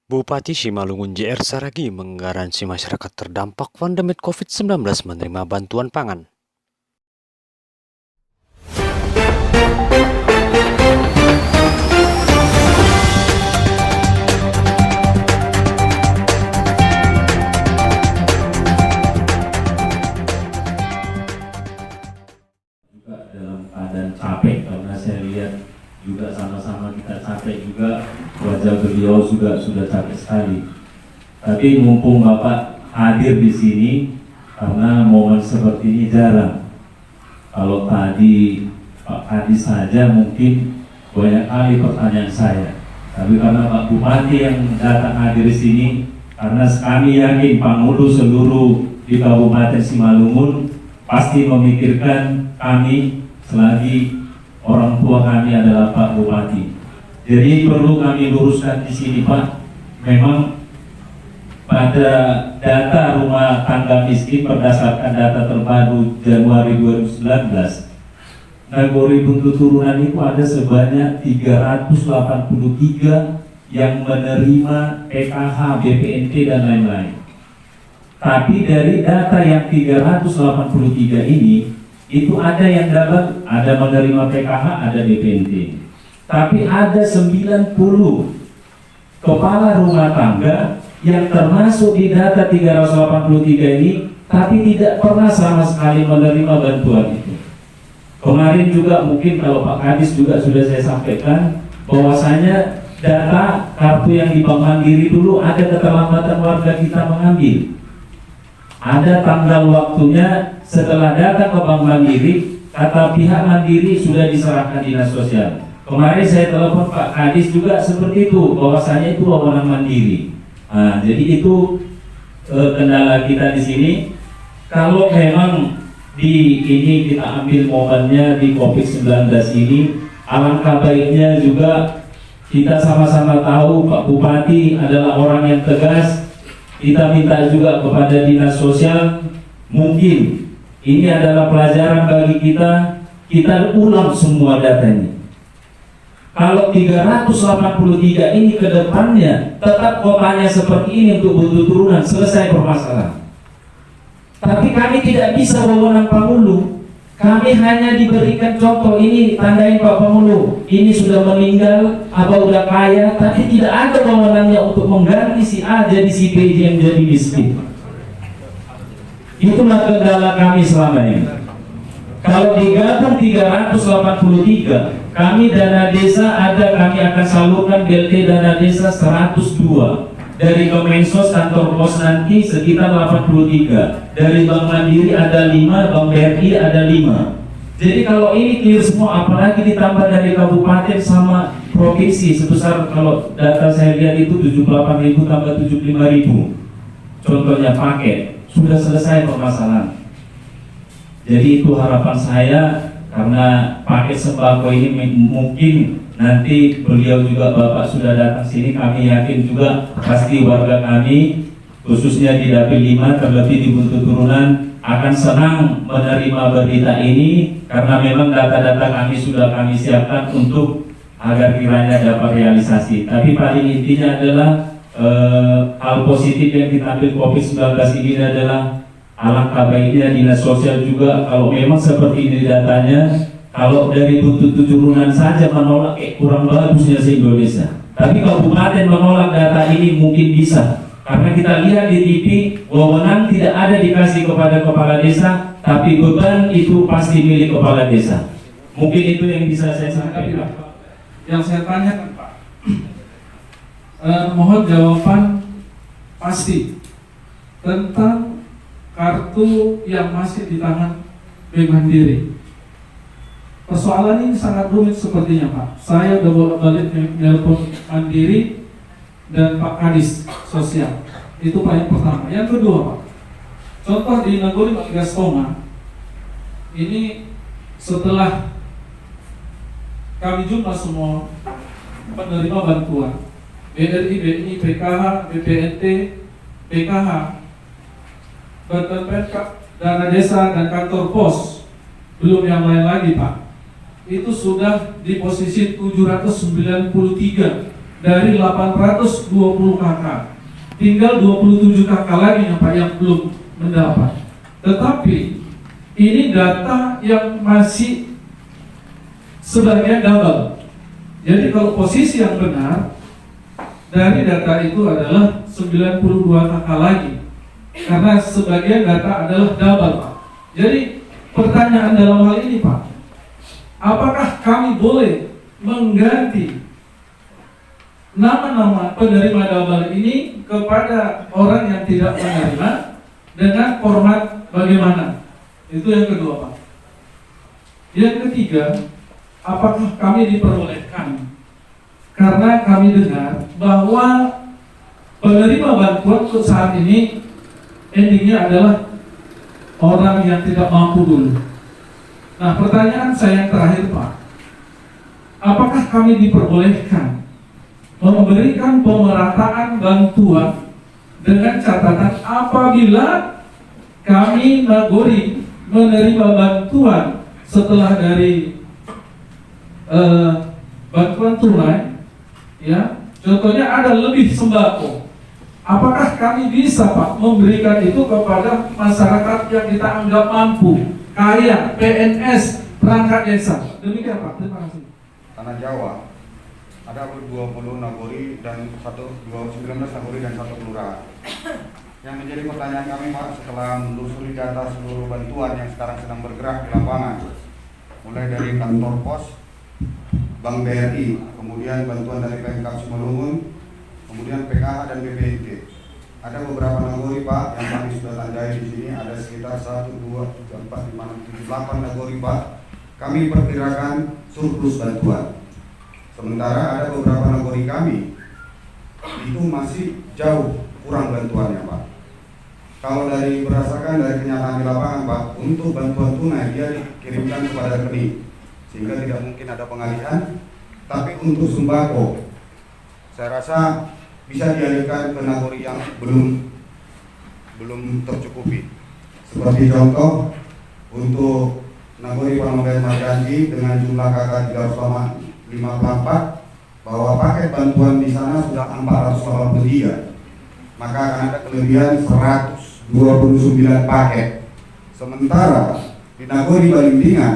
Bupati Simalungun JR Saragi menggaransi masyarakat terdampak pandemi COVID-19 menerima bantuan pangan. Juga dalam keadaan capek karena saya lihat juga sama-sama kita capek juga, wajah beliau juga sudah capek sekali. Tapi mumpung Bapak hadir di sini karena momen seperti ini jarang. Kalau tadi Pak Kadis saja mungkin banyak kali pertanyaan saya. Tapi karena Pak Bupati yang datang hadir di sini, karena kami yakin Pangudu seluruh di Kabupaten Simalungun pasti memikirkan kami selagi orang tua kami adalah Pak Bupati. Jadi perlu kami luruskan di sini Pak, memang pada data rumah tangga miskin berdasarkan data terbaru Januari 2019, Nagori Buntut Turunan itu ada sebanyak 383 yang menerima PKH, BPNT dan lain-lain. Tapi dari data yang 383 ini, itu ada yang dapat, ada menerima PKH, ada BPNT. Tapi ada 90 kepala rumah tangga yang termasuk di data 383 ini, tapi tidak pernah sama sekali menerima bantuan itu. Kemarin juga mungkin kalau Pak Kadis juga sudah saya sampaikan, bahwasanya data kartu yang di Bank Mandiri dulu ada keterlambatan warga kita mengambil. Ada tanggal waktunya setelah datang ke Bank Mandiri, kata pihak Mandiri sudah diserahkan dinas sosial. Kemarin saya telepon Pak Kadis juga seperti itu, bahwasanya itu wewenang Mandiri. Nah, jadi itu kendala kita di sini. Kalau memang di ini kita ambil momennya di COVID-19 ini, alangkah baiknya juga kita sama-sama tahu Pak Bupati adalah orang yang tegas. Kita minta juga kepada dinas sosial, mungkin ini adalah pelajaran bagi kita ulang semua datanya. Kalau 383 ini ke depannya tetap kotanya seperti ini untuk Buntut Turunan, selesai permasalahan. Tapi kami tidak bisa wewenang Pamulu. Kami hanya diberikan contoh, ini tandain Pak Pamulu, ini sudah meninggal, apa udah kaya, tapi tidak ada wewenangnya untuk mengganti si A jadi si B yang jadi miskin. Itulah kendala kami selama ini. Kalau digabung 383, kami dana desa ada, kami akan salurkan BLT dana desa 102. Dari Kemensos kantor pos nanti sekitar 83. Dari Bank Mandiri ada 5, Bank BRI ada 5. Jadi kalau ini clear semua, apalagi ditambah dari kabupaten sama provinsi sebesar, kalau data saya lihat itu 78.000 tambah 75.000. Contohnya paket, sudah selesai permasalahan. Jadi itu harapan saya, karena paket sembako ini mungkin nanti beliau juga Bapak sudah datang sini, kami yakin juga pasti warga kami khususnya di Dapil 5 terlebih di Buntut Turunan akan senang menerima berita ini, karena memang data-data kami sudah kami siapkan untuk agar kiranya dapat realisasi. Tapi paling intinya adalah hal positif yang kita ambil COVID-19 ini adalah alangkah baiknya dinas sosial juga kalau memang seperti ini datanya. Kalau dari Buntut Turunan saja menolak, kurang bagusnya se-Indonesia. Tapi kabupaten menolak data ini mungkin bisa. Karena kita lihat di TV, wewenang tidak ada dikasih kepada kepala desa, tapi beban itu pasti milik kepala desa. Mungkin itu yang bisa saya sampaikan. Yang saya tanyakan Pak, mohon jawaban pasti tentang kartu yang masih di tangan Bank Mandiri. Persoalan ini sangat rumit sepertinya Pak. Saya udah bolak-balik nelpon Mandiri dan Pak Kadis sosial. Itu yang pertama. Yang kedua Pak, contoh di Nagori Gastonga ini, setelah kami jumpa semua penerima bantuan BRI, BNI, PKH, BPNT, PKH, Bantuan Pemkab, dana desa dan kantor pos, belum yang lain lagi Pak. Itu sudah di posisi 793 dari 820 kakak. Tinggal 27 kakak lagi yang Pak yang belum mendapat. Tetapi ini data yang masih sebagian double. Jadi kalau posisi yang benar dari data itu adalah 92 kakak lagi. Karena sebagian data adalah double, Pak. Jadi pertanyaan dalam hal ini, Pak, apakah kami boleh mengganti nama-nama penerima double ini kepada orang yang tidak menerima dengan format bagaimana? Itu yang kedua, Pak. Yang ketiga, apakah kami diperbolehkan? Karena kami dengar bahwa penerima bantuan untuk saat ini endingnya adalah orang yang tidak mampu dulu. Nah, pertanyaan saya yang terakhir, Pak, apakah kami diperbolehkan memberikan pemerataan bantuan dengan catatan apabila kami Nagori menerima bantuan setelah dari bantuan tunai, ya, contohnya ada lebih sembako. Apakah kami bisa, Pak, memberikan itu kepada masyarakat yang kita anggap mampu, kaya, PNS, perangkat desa? Demikian, Pak. Terima kasih. Tanah Jawa ada 20 nagori dan 19 nagori dan 1 kelurahan. Yang menjadi pertanyaan kami, Pak, setelah menelusuri data seluruh bantuan yang sekarang sedang bergerak di lapangan, mulai dari kantor pos, Bank BRI, kemudian bantuan dari Pemkab Simalungun, kemudian PKH dan BPNT. Ada beberapa nagori, Pak, yang kami sudah tandai di sini. Ada sekitar 1, 2, 3, 4, 5, 6, 7, 8 nagori, Pak. Kami perkirakan surplus bantuan. Sementara ada beberapa nagori kami itu masih jauh kurang bantuannya, Pak. Kalau berdasarkan dari kenyataan di lapangan, Pak, untuk bantuan tunai dia dikirimkan kepada rekening, sehingga tidak mungkin ada pengalihan. Tapi untuk sembako, saya rasa bisa dialihkan ke nagori yang belum tercukupi. Seperti contoh untuk nagori Panambayan Marganji dengan jumlah kakak 354, bahwa paket bantuan di sana sudah 483, maka akan ada kelebihan 129 paket. Sementara di nagori Balindingan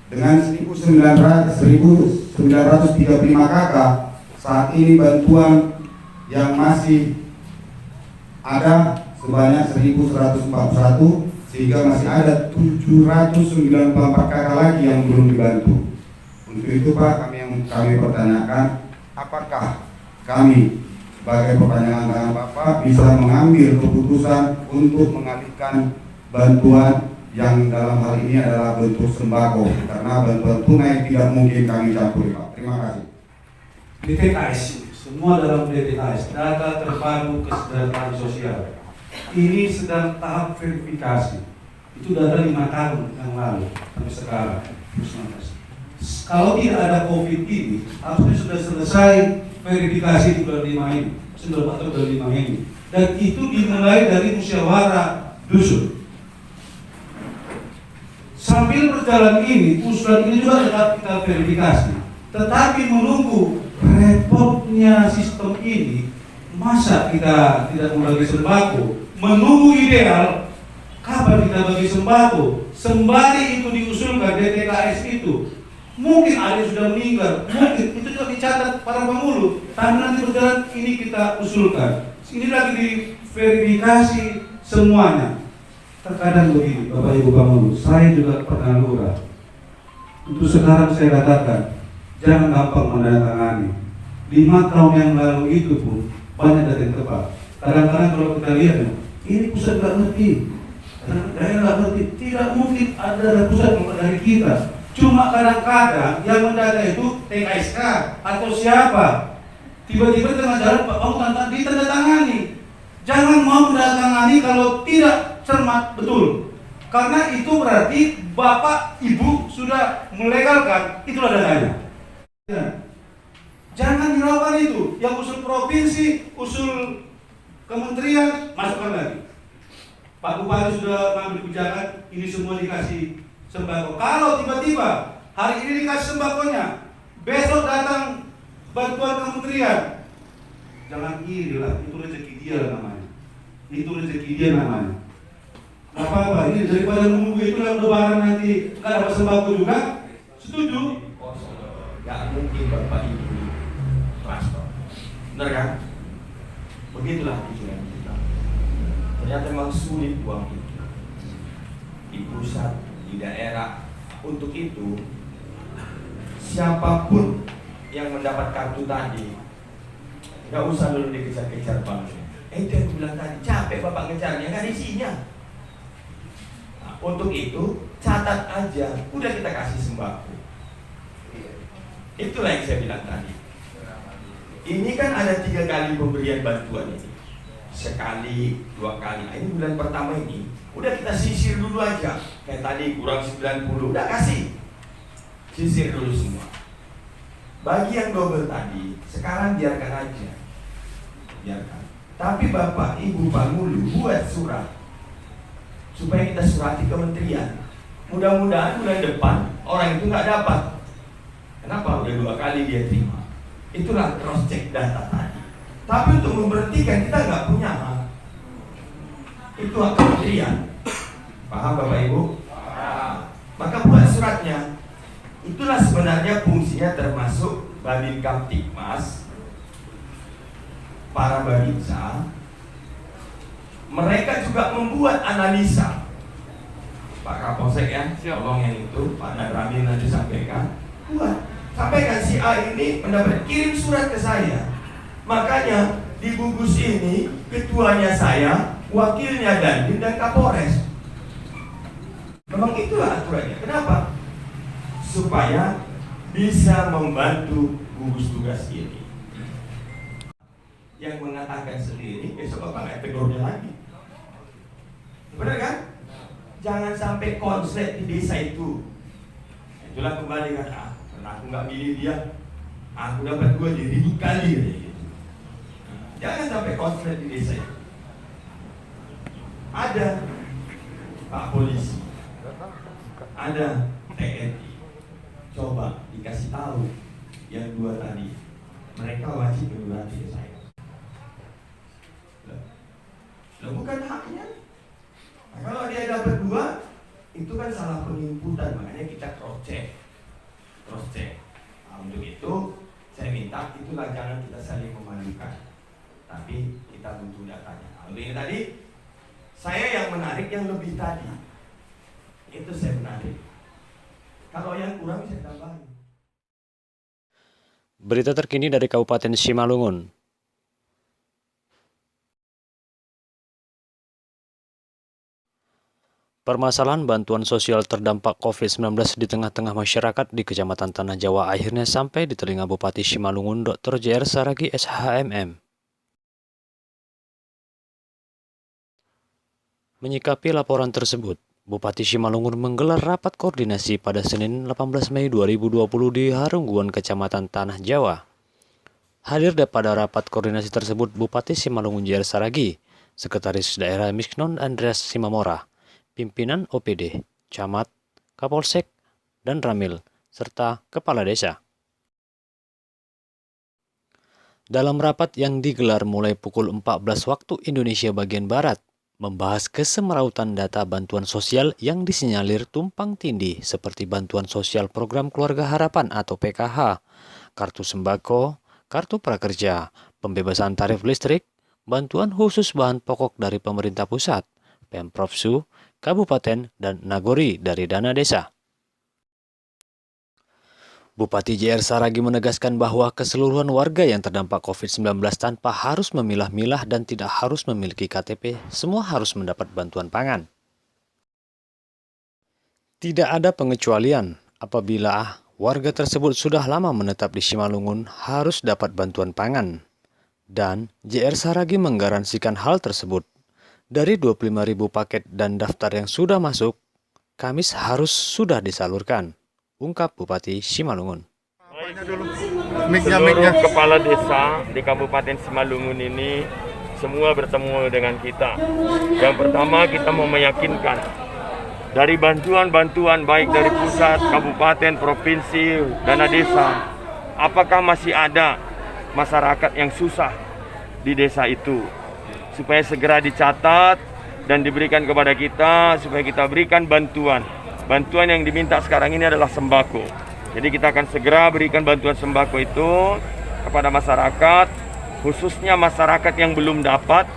dengan 1935 kakak, saat ini bantuan yang masih ada sebanyak 1141, sehingga masih ada 794 kakak lagi yang belum dibantu. Untuk itu, Pak, kami pertanyakan, apakah kami sebagai pertanyaan dengan Bapak bisa mengambil keputusan untuk mengalihkan bantuan yang dalam hal ini adalah bentuk sembako, karena bantuan tunai tidak mungkin kami campuri, Pak. Terima kasih. DTKS, semua dalam DTKS, data terpadu kesejahteraan sosial. Ini sedang tahap verifikasi. Itu data 5 tahun yang lalu sampai sekarang. Kalau tidak ada COVID ini, harusnya sudah selesai verifikasi di bulan 5 ini, 9 bulan 5 ini. Dan itu dimulai dari musyawarah dusun. Sambil berjalan ini, usulan ini juga tetap kita verifikasi. Tetapi menunggu repotnya sistem ini, masa kita tidak membagi sembako? Menunggu ideal, kapan kita bagi sembako? Sembari itu diusulkan DTKS itu, mungkin ada yang sudah meninggal, mungkin itu juga dicatat para penghulu. Tapi nanti berjalan ini kita usulkan. Ini lagi diverifikasi semuanya. Terkadang begini, Bapak Ibu penghulu, saya juga pernah lurah. Untuk sekarang saya katakan, jangan gampang menandatangani. 5 tahun yang lalu itu pun banyak dari yang tepat. Kadang-kadang kalau kita lihat, ini pusat nggak ngerti, daerah nggak ngerti. Tidak mungkin ada pusat dari kita. Cuma kadang-kadang yang mendata itu TKSK atau siapa. Tiba-tiba tengah jalan Pak mau ditandatangani. Jangan mau menandatangani kalau tidak cermat betul. Karena itu berarti Bapak Ibu sudah melegalkan, itulah datanya. Jangan dilakukan itu. Yang usul provinsi, usul kementerian, masukkan lagi. Pak Bupati sudah mengambil kebijakan, ini semua dikasih sembako. Kalau tiba-tiba hari ini dikasih sembakonya, besok datang bantuan kementerian, Jangan iri lah, itu rezeki dia namanya. Itu rezeki dia namanya. Gak apa-apa, ini daripada menunggu itu lebaran nanti nggak dapat sembako juga. Setuju? Gak mungkin Bapak Ibu transfer. Benar kan? Begitulah pikiran kita. Ternyata memang sulit uang itu di pusat, di daerah. Untuk itu siapapun yang mendapat kartu tadi nggak usah dulu dikejar-kejar banknya. Itu yang bilang tadi, capek Bapak ngejarnya, nggak ada isinya. Nah, untuk itu catat aja, udah kita kasih sembako. Itulah yang saya bilang tadi. Ini kan ada 3 kali pemberian bantuan ini. Sekali, 2 kali. Nah, ini bulan pertama ini udah kita sisir dulu aja. Kayak tadi kurang 90, udah kasih. Sisir dulu semua. Bagi yang double tadi, sekarang biarkan aja. Biarkan. Tapi Bapak, Ibu, Panggulu buat surat supaya kita surati kementerian. Mudah-mudahan bulan depan orang itu nggak dapat. Kenapa? Udah 2 kali dia terima. Itulah cross check data tadi. Tapi untuk memberhentikan kita nggak punya hak. Itu hak kementerian. Paham Bapak Ibu? Maka buat suratnya. Itulah sebenarnya fungsinya, termasuk Babin Kamtibmas, para babinsa. Mereka juga membuat analisa. Pak Kapolsek ya, tolong yang itu, Pak Nadramin nanti sampaikan. Sampaikan si A ini mendapat, kirim surat ke saya. Makanya di gugus ini ketuanya saya, wakilnya Dandim dan Kapolres. Memang itulah aturannya. Kenapa? Supaya bisa membantu gugus tugas ini. Yang mengatakan sendiri, besok Bapak nggak tegurnya lagi. Benar kan? Jangan sampai konslet di desa itu. Itulah kembali kan, karena aku nggak milih dia, aku dapat 2.000 kali gitu. Jangan sampai konslet di desa itu. Ada Pak Polisi, ada TNI. Coba dikasih tahu yang 2 tadi, mereka wajib menyurati ke saya. Loh, bukan haknya. Nah, kalau dia dapat 2, itu kan salah penginputan, makanya kita cross check. Nah, untuk itu saya minta itulah, jangan kita saling memalukan, tapi kita butuh datanya. Nah, untuk ini tadi saya yang menarik yang lebih tadi, itu saya menarik. Kalau yang kurang saya tambahin. Berita terkini dari Kabupaten Simalungun. Permasalahan bantuan sosial terdampak COVID-19 di tengah-tengah masyarakat di Kecamatan Tanah Jawa akhirnya sampai di telinga Bupati Simalungun Dr. JR Saragi SHMM. Menyikapi laporan tersebut, Bupati Simalungun menggelar rapat koordinasi pada Senin 18 Mei 2020 di Harungguan Kecamatan Tanah Jawa. Hadir pada rapat koordinasi tersebut Bupati Simalungun JR Saragi, Sekretaris Daerah Miknon Andreas Simamora, pimpinan OPD, Camat, Kapolsek, dan Ramil, serta Kepala Desa. Dalam rapat yang digelar mulai pukul 14 waktu Indonesia bagian Barat, membahas kesemerautan data bantuan sosial yang disinyalir tumpang tindih seperti bantuan sosial program Keluarga Harapan atau PKH, kartu sembako, kartu prakerja, pembebasan tarif listrik, bantuan khusus bahan pokok dari pemerintah pusat, Pemprov Kabupaten, dan Nagori dari dana desa. Bupati JR Saragi menegaskan bahwa keseluruhan warga yang terdampak COVID-19 tanpa harus memilah-milah dan tidak harus memiliki KTP, semua harus mendapat bantuan pangan. Tidak ada pengecualian apabila warga tersebut sudah lama menetap di Simalungun harus dapat bantuan pangan. Dan JR Saragi menggaransikan hal tersebut. Dari 25.000 paket dan daftar yang sudah masuk, Kamis harus sudah disalurkan, ungkap Bupati Simalungun. Seluruh kepala desa di Kabupaten Simalungun ini semua bertemu dengan kita. Yang pertama, kita mau meyakinkan dari bantuan-bantuan baik dari pusat, kabupaten, provinsi, dana desa, apakah masih ada masyarakat yang susah di desa itu, supaya segera dicatat dan diberikan kepada kita, supaya kita berikan bantuan. Bantuan yang diminta sekarang ini adalah sembako. Jadi kita akan segera berikan bantuan sembako itu kepada masyarakat, khususnya masyarakat yang belum dapat,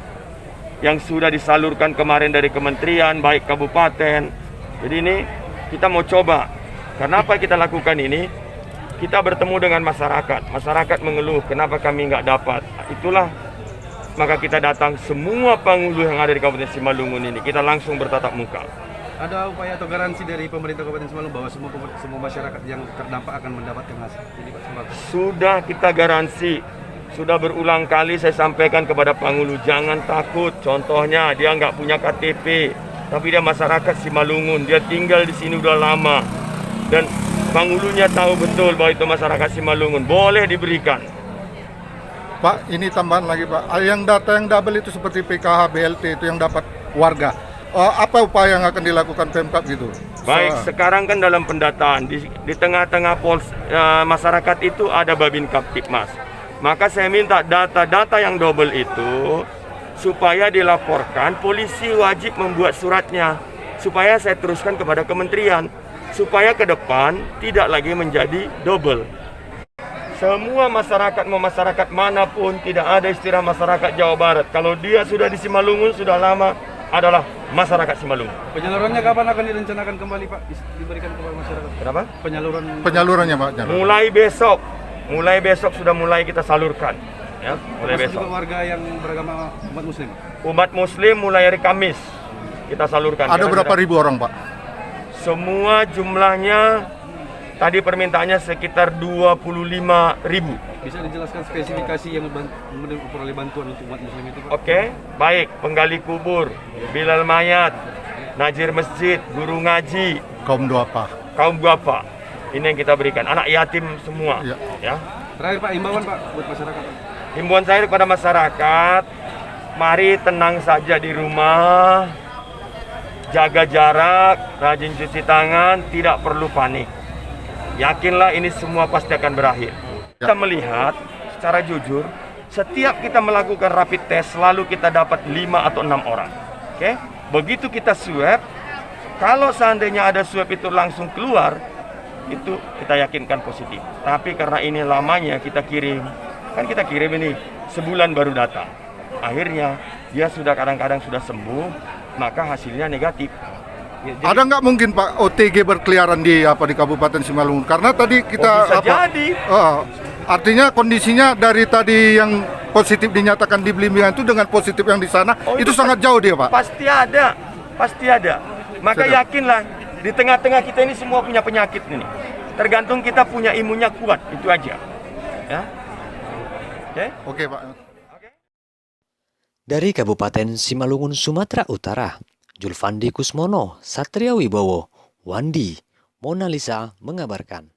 yang sudah disalurkan kemarin dari kementerian, baik kabupaten. Jadi ini kita mau coba. Kenapa kita lakukan ini? Kita bertemu dengan masyarakat. Masyarakat mengeluh, kenapa kami nggak dapat? Itulah, maka kita datang semua penghulu yang ada di Kabupaten Simalungun ini. Kita langsung bertatap muka. Ada upaya atau garansi dari pemerintah Kabupaten Simalungun bahwa semua masyarakat yang terdampak akan mendapatkan hasil ini, Pak sembako? Sudah kita garansi. Sudah berulang kali saya sampaikan kepada penghulu, jangan takut. Contohnya dia nggak punya KTP, tapi dia masyarakat Simalungun, dia tinggal di sini udah lama, dan penghulunya tahu betul bahwa itu masyarakat Simalungun, boleh diberikan. Pak, ini tambahan lagi Pak, yang data yang double itu seperti PKH, BLT itu yang dapat warga. Apa upaya yang akan dilakukan Pemkab gitu? Baik, sekarang kan dalam pendataan di tengah-tengah masyarakat itu ada Babin Kaptipmas. Maka saya minta data-data yang double itu supaya dilaporkan, polisi wajib membuat suratnya supaya saya teruskan kepada kementerian, supaya ke depan tidak lagi menjadi double. Semua masyarakat, mau masyarakat manapun, tidak ada istilah masyarakat Jawa Barat. Kalau dia sudah di Simalungun sudah lama, adalah masyarakat Simalungun. Penyalurannya kapan akan direncanakan kembali Pak? Diberikan kepada masyarakat? Kenapa? Penyalurannya Pak? Mulai besok sudah mulai kita salurkan. Ya, mulai Masuk besok. juga warga yang beragama umat Muslim? Umat Muslim mulai hari Kamis kita salurkan. Ada berapa ribu orang Pak? Semua jumlahnya tadi permintaannya sekitar 25.000. Bisa dijelaskan spesifikasi yang memperoleh bantuan untuk umat Muslim itu Pak? Oke, baik. Penggali kubur, bilal mayat, najir masjid, guru ngaji, Kaum duafa. kaum duafa. Ini yang kita berikan. Anak yatim semua. Ya. Ya. Terakhir Pak, imbauan Pak buat masyarakat Pak. Himbauan saya kepada masyarakat, mari tenang saja di rumah, jaga jarak, rajin cuci tangan, tidak perlu panik. Yakinlah ini semua pasti akan berakhir. Kita melihat secara jujur, setiap kita melakukan rapid test selalu kita dapat 5 atau 6 orang. Oke? Begitu kita swab, kalau seandainya ada swab itu langsung keluar, itu kita yakinkan positif. Tapi karena ini lamanya kita kirim, kan kita kirim ini sebulan baru datang. Akhirnya dia sudah kadang-kadang sudah sembuh, maka hasilnya negatif. Ya, jadi, Ada nggak mungkin Pak OTG berkeliaran di Kabupaten Simalungun? Karena tadi kita bisa jadi. artinya kondisinya dari tadi yang positif dinyatakan di Blimbingan itu dengan positif yang di sana itu sangat jauh dia Pak. Pasti ada, pasti ada. Maka Sudah. yakinlah di tengah-tengah kita ini semua punya penyakit ini. Tergantung kita punya imunnya kuat, itu aja. Ya. Oke? Oke Pak. Dari Kabupaten Simalungun, Sumatera Utara, Julfandi Kusmono, Satria Wibowo, Wandi, Mona Lisa mengabarkan.